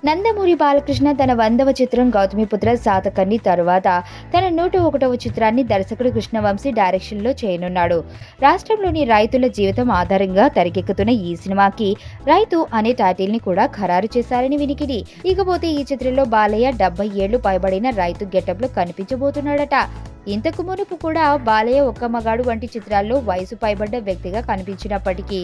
నందమూరి బాలకృష్ణ తన 100వ చిత్రం 'గౌతమిపుత్ర శాతకర్ణి' తరువాత తన 101వ చిత్రాన్ని దర్శకుడు కృష్ణవంశీ డైరెక్షన్లో చేయనున్నాడు. రాష్ట్రంలోని రైతుల జీవితం ఆధారంగా తెరకెక్కుతున్న ఈ సినిమాకి 'రైతు' అనే టైటిల్ని కూడా ఖరారు చేశారని వినికిడి. ఇకపోతే ఈ చిత్రంలో బాలయ్య 70 ఏళ్లు పైబడిన రైతు గెటప్లో కనిపించబోతున్నాడట. ఇంతకు మునుపు కూడా బాలయ్య 'ఒక్క మగాడు' వంటి చిత్రాల్లో వయసు పైబడ్డ వ్యక్తిగా కనిపించినప్పటికీ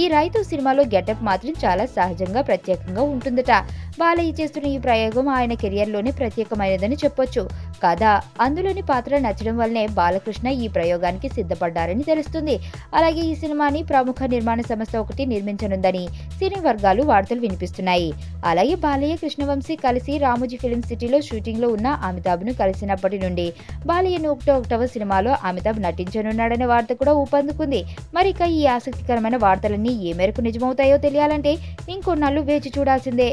ఈ 'రైతు' సినిమాలో గెటప్ మాత్రం చాలా సహజంగా ప్రత్యేకంగా ఉంటుందట. బాలయ్య చేస్తున్న ఈ ప్రయోగం ఆయన కెరియర్లోనే ప్రత్యేకమైనదని చెప్పొచ్చు. కథ, అందులోని పాత్ర నచ్చడం వల్లనే బాలకృష్ణ ఈ ప్రయోగానికి సిద్ధపడ్డారని తెలుస్తుంది. అలాగే ఈ సినిమాని ప్రముఖ నిర్మాణ సంస్థ ఒకటి నిర్మించనుందని సినీ వర్గాలు వార్తలు వినిపిస్తున్నాయి. అలాగే బాలయ్య, కృష్ణవంశీ కలిసి రామోజీ ఫిల్మ్ సిటీలో షూటింగ్లో ఉన్న అమితాబ్ను కలిసినప్పటి నుండి బాలయ్య 101వ సినిమాలో అమితాబ్ నటించనున్నాడనే వార్త కూడా ఊపందుకుంది. మరి ఇక ఈ ఆసక్తికరమైన వార్తలన్నీ ఏ మేరకు నిజమవుతాయో తెలియాలంటే ఇంకొన్నాళ్ళు వేచి చూడాల్సిందే.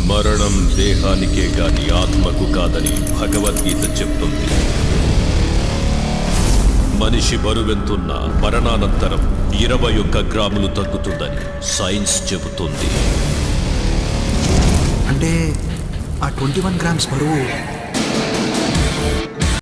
మరణం దేహానికే గాని ఆత్మకు కాదని భగవద్గీత చెప్తుంది. మనిషి బరువెంతున్నా మరణానంతరం 21 గ్రాములు తగ్గుతుందని సైన్స్ చెబుతుంది. అంటే ఆ 21 గ్రామ్స్ బరువు